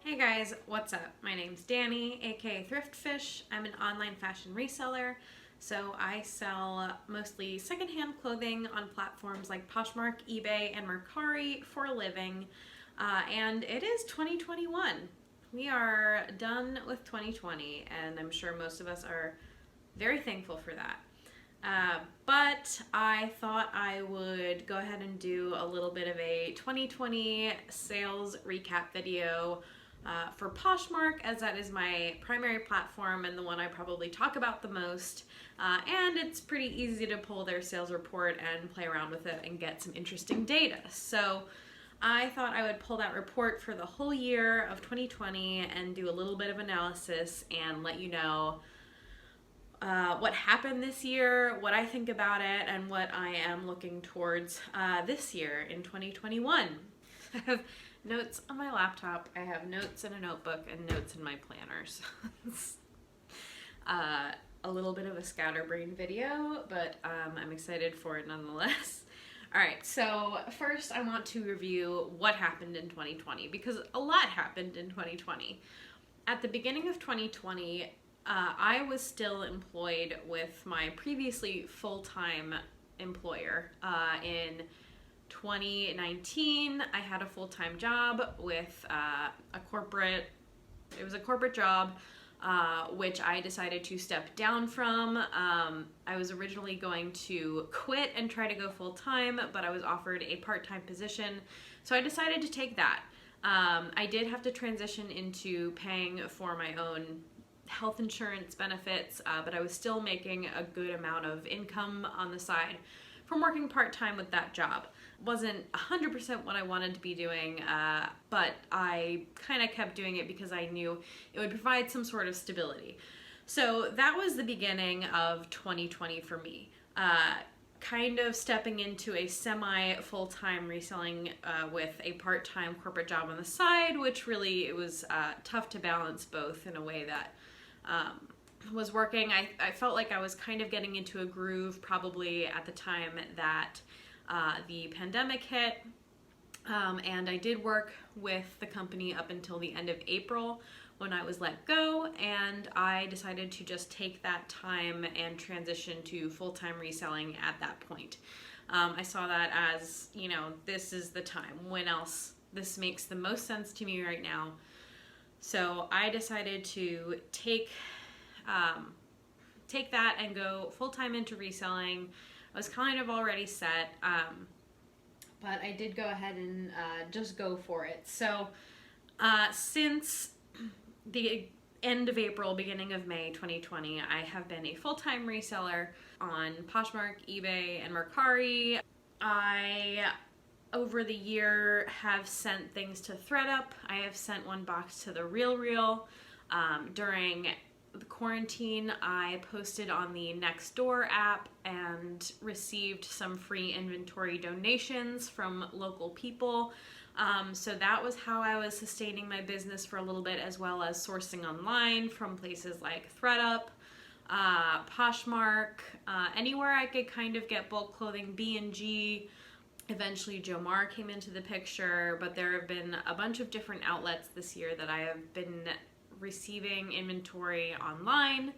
Hey guys, what's up? My name's Danny, aka Thriftfish. I'm an online fashion reseller, so I sell mostly secondhand clothing on platforms like Poshmark, eBay, and Mercari for a living. And it is 2021. We are done with 2020, and I'm sure most of us are very thankful for that. But I thought I would go ahead and do a little bit of a 2020 sales recap video for Poshmark, as that is my primary platform and the one I probably talk about the most. And it's pretty easy to pull their sales report and play around with it and get some interesting data. So I thought I would pull that report for the whole year of 2020 and do a little bit of analysis and let you know what happened this year, what I think about it, and what I am looking towards this year in 2021. I have notes on my laptop, I have notes in a notebook, and notes in my planners. A little bit of a scatterbrain video, but I'm excited for it nonetheless. Alright, so first I want to review what happened in 2020, because a lot happened in 2020. At the beginning of 2020, I was still employed with my previously full-time employer. In 2019, I had a full-time job with a corporate job, which I decided to step down from. I was originally going to quit and try to go full-time, but I was offered a part-time position, so I decided to take that. I did have to transition into paying for my own health insurance benefits, but I was still making a good amount of income on the side from working part-time with that job. Wasn't 100% what I wanted to be doing, but I kind of kept doing it because I knew it would provide some sort of stability. So that was the beginning of 2020 for me. Kind of stepping into a semi-full-time reselling with a part-time corporate job on the side, which really it was tough to balance both in a way that was working. I felt like I was kind of getting into a groove probably at the time that the pandemic hit, and I did work with the company up until the end of April when I was let go, and I decided to just take that time and transition to full-time reselling at that point. I saw that as, you know, this is the time. When else? This makes the most sense to me right now. So I decided to take that and go full-time into reselling. I was kind of already set, but I did go ahead and just go for it. So since the end of April, beginning of May 2020, I have been a full-time reseller on Poshmark, eBay, and Mercari. I, over the year, have sent things to ThredUp. I have sent one box to The RealReal. During the quarantine, I posted on the Nextdoor app and received some free inventory donations from local people. So that was how I was sustaining my business for a little bit, as well as sourcing online from places like ThredUp, Poshmark, anywhere I could kind of get bulk clothing, B&G. Eventually Jomar came into the picture, but there have been a bunch of different outlets this year that I have been receiving inventory online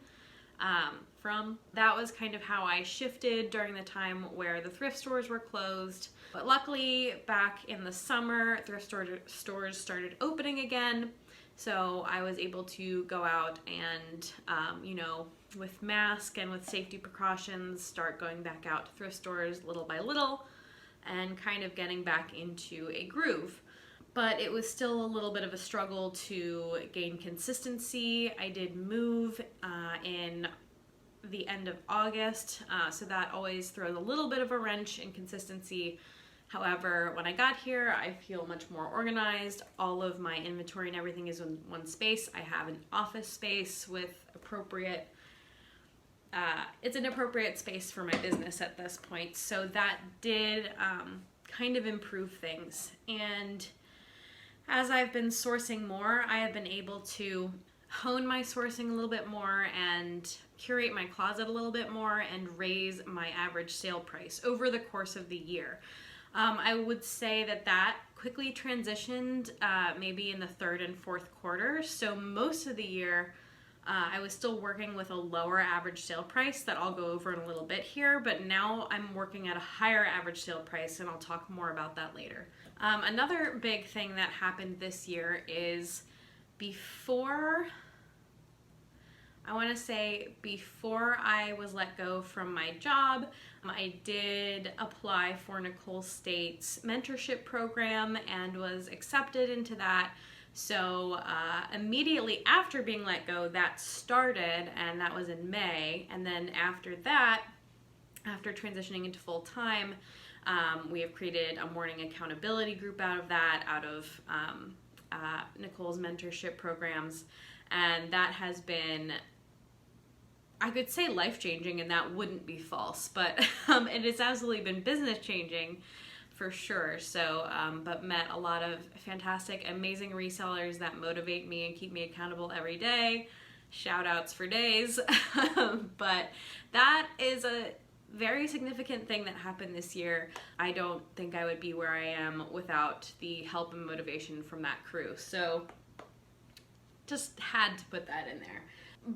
from. That was kind of how I shifted during the time where the thrift stores were closed. But luckily, back in the summer, thrift stores started opening again. So I was able to go out and, you know, with mask and with safety precautions, start going back out to thrift stores little by little and kind of getting back into a groove. But it was still a little bit of a struggle to gain consistency. I did move in the end of August, so that always throws a little bit of a wrench in consistency. However, when I got here, I feel much more organized. All of my inventory and everything is in one space. I have an office space with appropriate, it's an appropriate space for my business at this point. So that did kind of improve things. And as I've been sourcing more, I have been able to hone my sourcing a little bit more and curate my closet a little bit more and raise my average sale price over the course of the year. I would say that quickly transitioned maybe in the third and fourth quarter. So most of the year, I was still working with a lower average sale price that I'll go over in a little bit here, but now I'm working at a higher average sale price, and I'll talk more about that later. Another big thing that happened this year is before I was let go from my job, I did apply for Nicole State's mentorship program and was accepted into that. So immediately after being let go, that started, and that was in May. And then after that, after transitioning into full time, we have created a morning accountability group out of Nicole's mentorship programs. And that has been, I could say life-changing, and that wouldn't be false, but it has absolutely been business-changing for sure. So, but met a lot of fantastic, amazing resellers that motivate me and keep me accountable every day. Shout outs for days. But that is a very significant thing that happened this year. I don't think I would be where I am without the help and motivation from that crew. So just had to put that in there.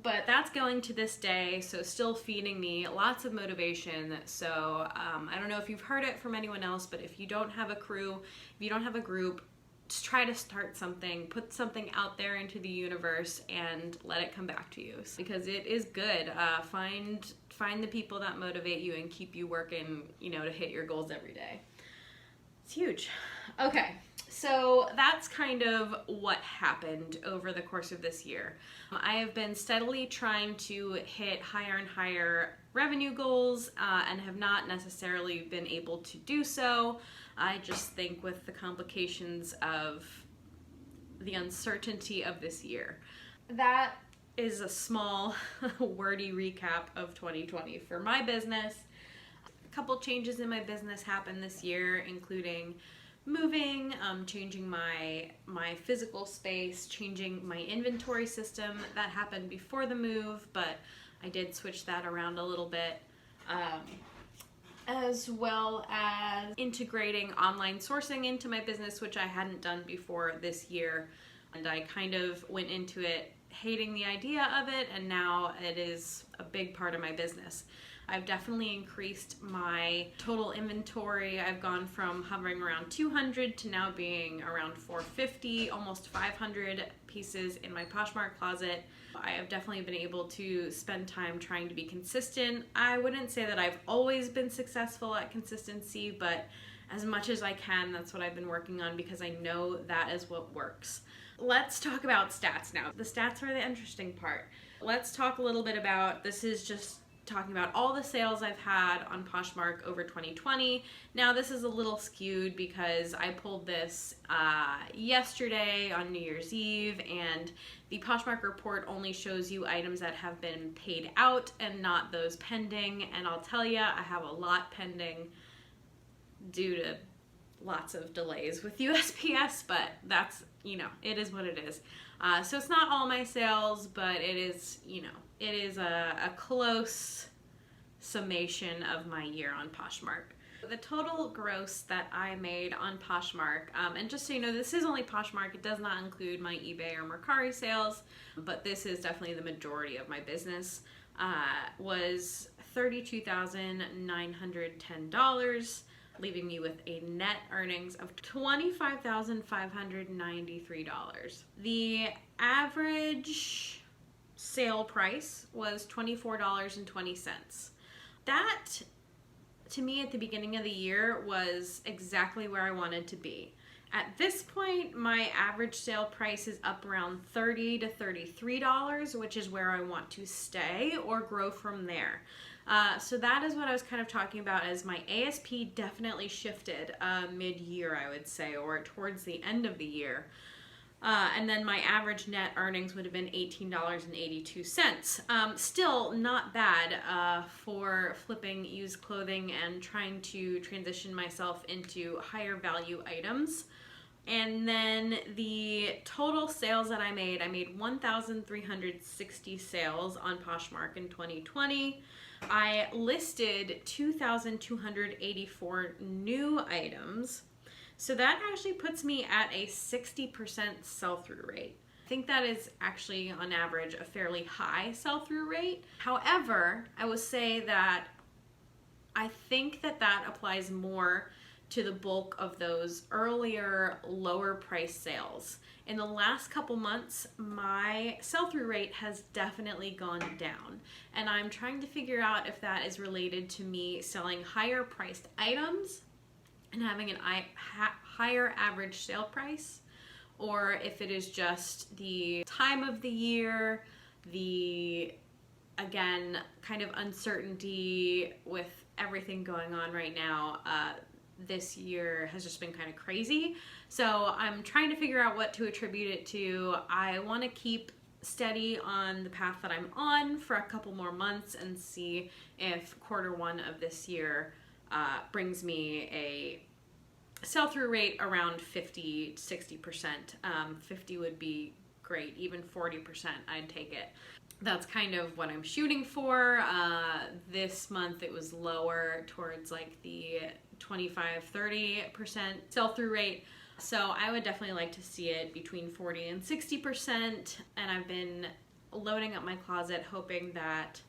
But that's going to this day, so still feeding me lots of motivation. So I don't know if you've heard it from anyone else, but if you don't have a crew, if you don't have a group, just try to start something, put something out there into the universe and let it come back to you, because it is good. Find the people that motivate you and keep you working, to hit your goals every day. It's huge. Okay, so that's kind of what happened over the course of this year. I have been steadily trying to hit higher and higher revenue goals and have not necessarily been able to do so. I just think with the complications of the uncertainty of this year. That is a small, wordy recap of 2020 for my business. A couple changes in my business happened this year, including moving, changing my physical space, changing my inventory system. That happened before the move, but I did switch that around a little bit. As well as integrating online sourcing into my business, which I hadn't done before this year. And I kind of went into it hating the idea of it, and now it is a big part of my business. I've definitely increased my total inventory. I've gone from hovering around 200 to now being around 450, almost 500 pieces in my Poshmark closet. I have definitely been able to spend time trying to be consistent. I wouldn't say that I've always been successful at consistency, but as much as I can, that's what I've been working on, because I know that is what works. Let's talk about stats now. The stats are the interesting part. Let's talk a little bit about, this is just talking about all the sales I've had on Poshmark over 2020. Now this is a little skewed because I pulled this yesterday on New Year's Eve, and the Poshmark report only shows you items that have been paid out and not those pending. And I'll tell you, I have a lot pending due to lots of delays with USPS, but that's, it is what it is. So it's not all my sales, but it is, it is a close summation of my year on Poshmark. The total gross that I made on Poshmark, and just so you know, this is only Poshmark, it does not include my eBay or Mercari sales, but this is definitely the majority of my business, was $32,910, leaving me with a net earnings of $25,593. The average sale price was $24.20. That, to me, at the beginning of the year was exactly where I wanted to be. At this point, my average sale price is up around $30 to $33, which is where I want to stay or grow from there. So that is what I was kind of talking about, as my ASP definitely shifted mid-year, I would say, or towards the end of the year. And then my average net earnings would have been $18.82. Still not bad for flipping used clothing and trying to transition myself into higher value items. And then the total sales that I made 1,360 sales on Poshmark in 2020. I listed 2,284 new items. So that actually puts me at a 60% sell-through rate. I think that is actually on average a fairly high sell-through rate. However, I will say that I think that that applies more to the bulk of those earlier lower price sales. In the last couple months, my sell-through rate has definitely gone down, and I'm trying to figure out if that is related to me selling higher priced items and having an higher average sale price, or if it is just the time of the year, the, again, kind of uncertainty with everything going on right now. This year has just been kind of crazy. So I'm trying to figure out what to attribute it to. I want to keep steady on the path that I'm on for a couple more months and see if Q1 of this year brings me a sell-through rate around 50-60%. 50 would be great. Even 40%, I'd take it. That's kind of what I'm shooting for. This month it was lower towards like the 25-30% sell-through rate. So I would definitely like to see it between 40 and 60%. And I've been loading up my closet hoping that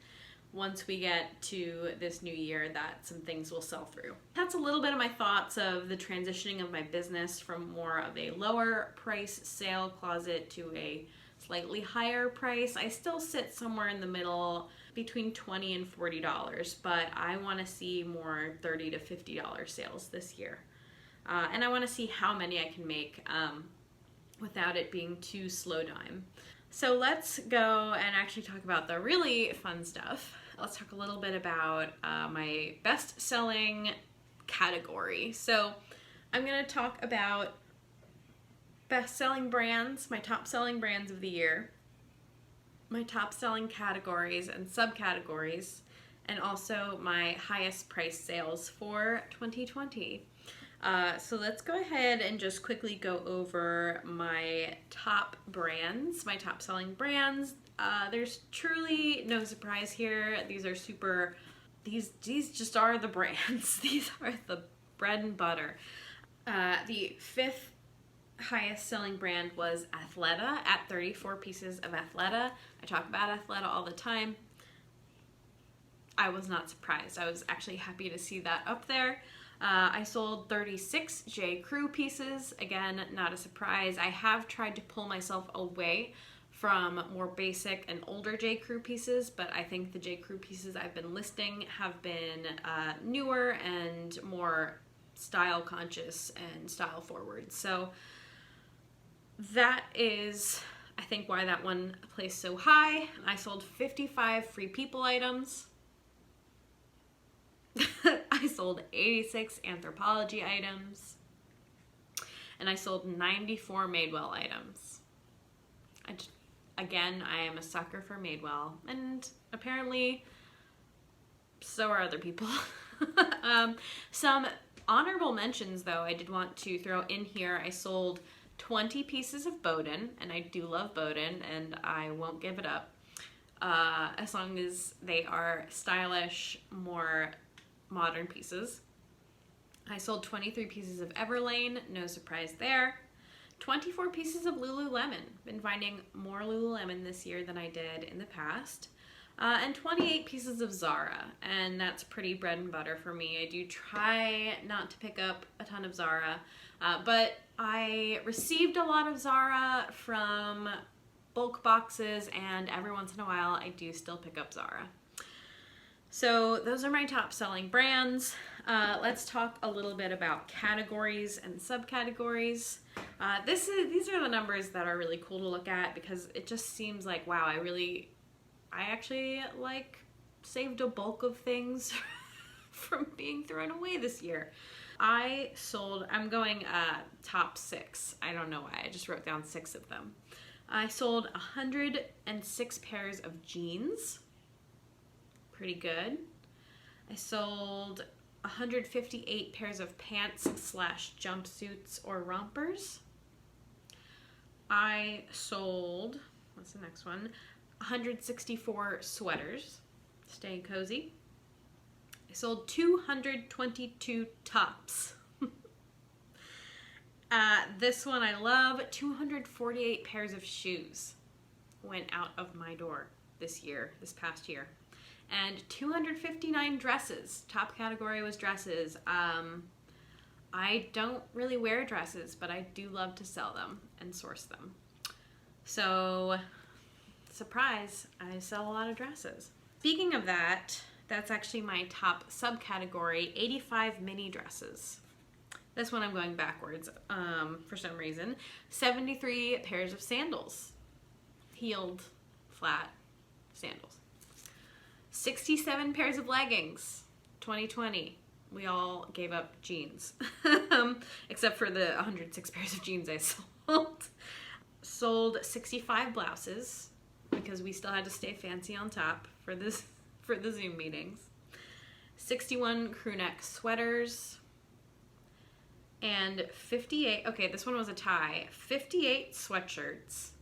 once we get to this new year that some things will sell through. That's a little bit of my thoughts of the transitioning of my business from more of a lower price sale closet to a slightly higher price. I still sit somewhere in the middle between $20 and $40, but I want to see more $30 to $50 sales this year. And I want to see how many I can make without it being too slow dime. So let's go and actually talk about the really fun stuff. Let's talk a little bit about my best-selling category. So I'm going to talk about best-selling brands, my top-selling brands of the year, my top-selling categories and subcategories, and also my highest price sales for 2020. So let's go ahead and just quickly go over my top brands, my top-selling brands. There's truly no surprise here. These just are the brands. These are the bread and butter. The fifth highest selling brand was Athleta at 34 pieces of Athleta. I talk about Athleta all the time. I was not surprised. I was actually happy to see that up there. I sold 36 J. Crew pieces. Again, not a surprise. I have tried to pull myself away from more basic and older J. Crew pieces, but I think the J. Crew pieces I've been listing have been newer and more style conscious and style forward. So that is, I think, why that one placed so high. I sold 55 Free People items. I sold 86 Anthropologie items. And I sold 94 Madewell items. Again, I am a sucker for Madewell, and apparently so are other people. Some honorable mentions, though, I did want to throw in here. I sold 20 pieces of Bowden, and I do love Bowden, and I won't give it up. As long as they are stylish, more modern pieces. I sold 23 pieces of Everlane, no surprise there. 24 pieces of Lululemon. Been finding more Lululemon this year than I did in the past. And 28 pieces of Zara, and that's pretty bread and butter for me. I do try not to pick up a ton of Zara, but I received a lot of Zara from bulk boxes, and every once in a while I do still pick up Zara. So those are my top selling brands. Let's talk a little bit about categories and subcategories. These are the numbers that are really cool to look at because it just seems like, wow, I actually saved a bulk of things from being thrown away this year. I'm going top 6. I don't know why, I just wrote down 6 of them. I sold 106 pairs of jeans. Pretty good. I sold 158 pairs of pants / jumpsuits or rompers. I sold, what's the next one? 164 sweaters. Staying cozy. I sold 222 tops. This one I love. 248 pairs of shoes went out of my door this past year. And 259 dresses. Top category was dresses. I don't really wear dresses, but I do love to sell them and source them. So, surprise, I sell a lot of dresses. Speaking of that, that's actually my top subcategory, 85 mini dresses. This one I'm going backwards for some reason. 73 pairs of sandals. Heeled, flat sandals. 67 pairs of leggings. 2020. We all gave up jeans. Except for the 106 pairs of jeans I sold. Sold 65 blouses because we still had to stay fancy on top for the Zoom meetings. 61 crew neck sweaters. And 58, okay, this one was a tie, 58 sweatshirts,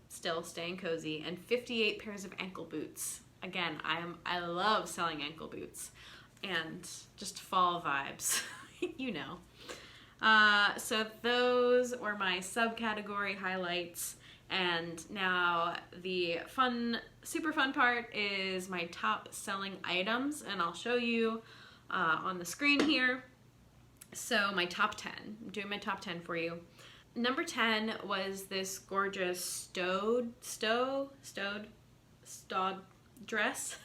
still staying cozy, and 58 pairs of ankle boots. Again, I love selling ankle boots and just fall vibes, you know. So those were my subcategory highlights, and now the super fun part is my top selling items, and I'll show you on the screen here. So my top 10, I'm doing my top 10 for you. Number 10 was this gorgeous stowed dress.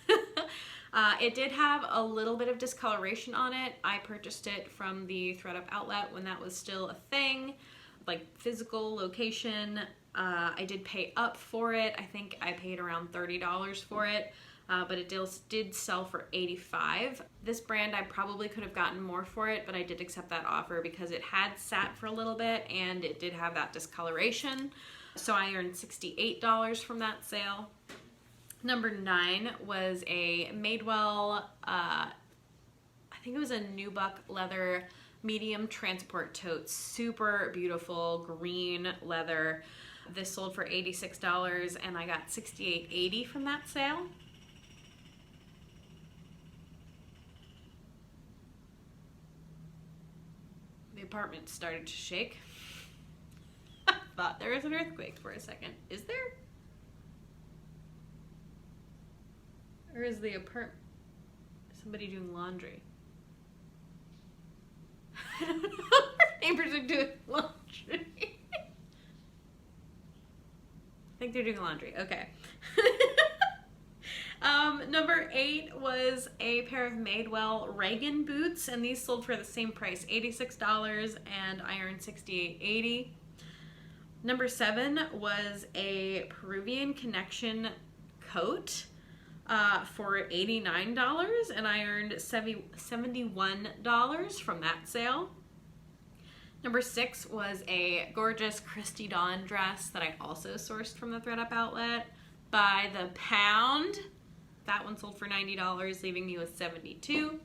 It did have a little bit of discoloration on it. I purchased it from the ThredUp outlet when that was still a thing, like physical location. I did pay up for it. I think I paid around $30 for it. But it did sell for $85. This brand, I probably could have gotten more for it, but I did accept that offer because it had sat for a little bit and it did have that discoloration. So I earned $68 from that sale. Number 9 was a Madewell, I think it was a nubuck leather medium transport tote. Super beautiful green leather. This sold for $86 and I got $68.80 from that sale. The apartment started to shake. I thought there was an earthquake for a second. Is there? Or is the apartment somebody doing laundry? I don't know. Our neighbors are doing laundry. I think they're doing laundry. Okay. Number 8 was a pair of Madewell Reagan boots, and these sold for the same price, $86, and I earned $68.80. Number 7 was a Peruvian Connection coat for $89, and I earned $71 from that sale. Number 6 was a gorgeous Christy Dawn dress that I also sourced from the ThredUp outlet by the pound. That one sold for $90, leaving me with $72.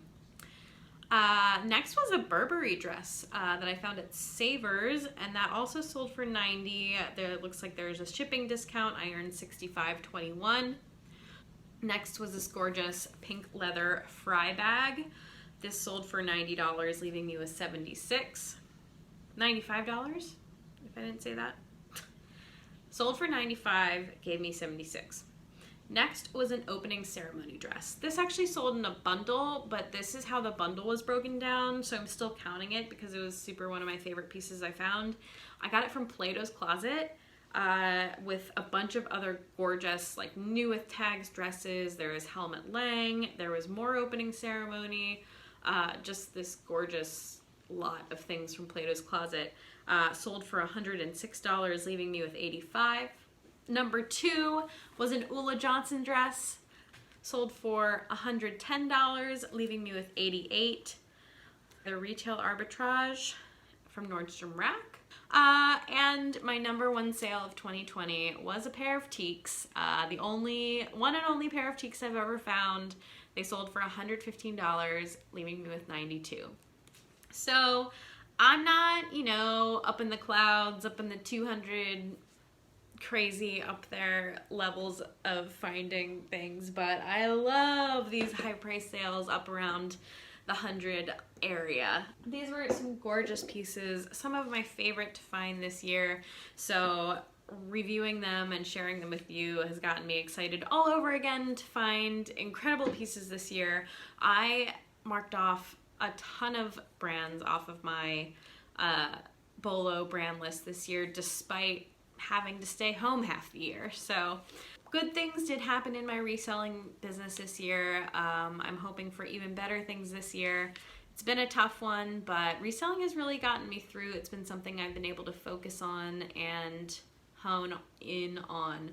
Next was a Burberry dress that I found at Savers, and that also sold for $90. There looks like there's a shipping discount. I earned $65.21. Next was this gorgeous pink leather fry bag. This sold for $90, leaving me with $76. $95, if I didn't say that. Sold for $95, gave me $76. Next was an opening ceremony dress. This actually sold in a bundle, but this is how the bundle was broken down, so I'm still counting it because it was one of my favorite pieces I found. I got it from Plato's Closet with a bunch of other gorgeous, like, new with tags dresses. There was Helmut Lang, there was more opening ceremony, just this gorgeous lot of things from Plato's Closet. Sold for $106, leaving me with $85. Number 2 was an Ulla Johnson dress. Sold for $110, leaving me with $88. The retail arbitrage from Nordstrom Rack. And my number 1 sale of 2020 was a pair of Teaks. The one and only pair of Teaks I've ever found. They sold for $115, leaving me with $92. So I'm not, up in the clouds, up in the 200 crazy up there levels of finding things, but I love these high price sales up around the 100 area. These were some gorgeous pieces, some of my favorite to find this year, so reviewing them and sharing them with you has gotten me excited all over again to find incredible pieces this year. I marked off a ton of brands off of my Bolo brand list this year, despite having to stay home half the year. So good things did happen in my reselling business this year. I'm hoping for even better things this year. It's been a tough one, but reselling has really gotten me through. It's been something I've been able to focus on and hone in on.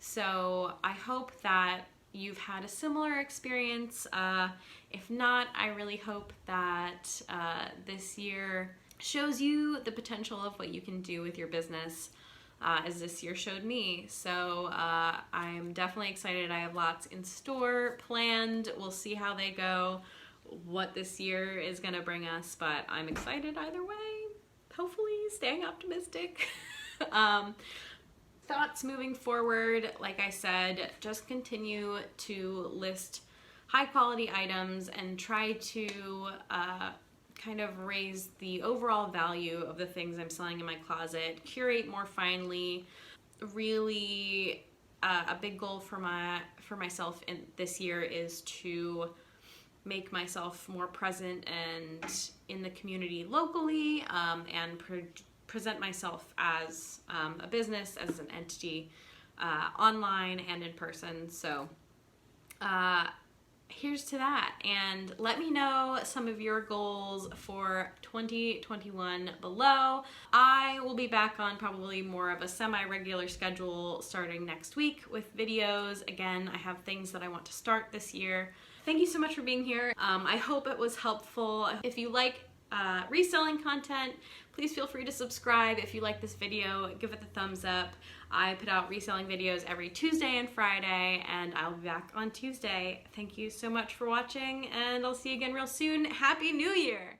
So I hope that you've had a similar experience. If not, I really hope that this year shows you the potential of what you can do with your business, as this year showed me. So I'm definitely excited. I have lots in store planned. We'll see how they go, what this year is gonna bring us, but I'm excited either way. Hopefully staying optimistic. Thoughts moving forward, like I said, just continue to list high quality items and try to kind of raise the overall value of the things I'm selling in my closet, curate more finely. Really a big goal for myself in this year is to make myself more present and in the community locally, and present myself as a business, as an entity, online and in person. So here's to that, and let me know some of your goals for 2021 below. I will be back on probably more of a semi-regular schedule starting next week with videos. Again, I have things that I want to start this year. Thank you so much for being here. I hope it was helpful. If you like reselling content, please feel free to subscribe. If you like this video, give it the thumbs up. I put out reselling videos every Tuesday and Friday, and I'll be back on Tuesday. Thank you so much for watching, and I'll see you again real soon. Happy New Year!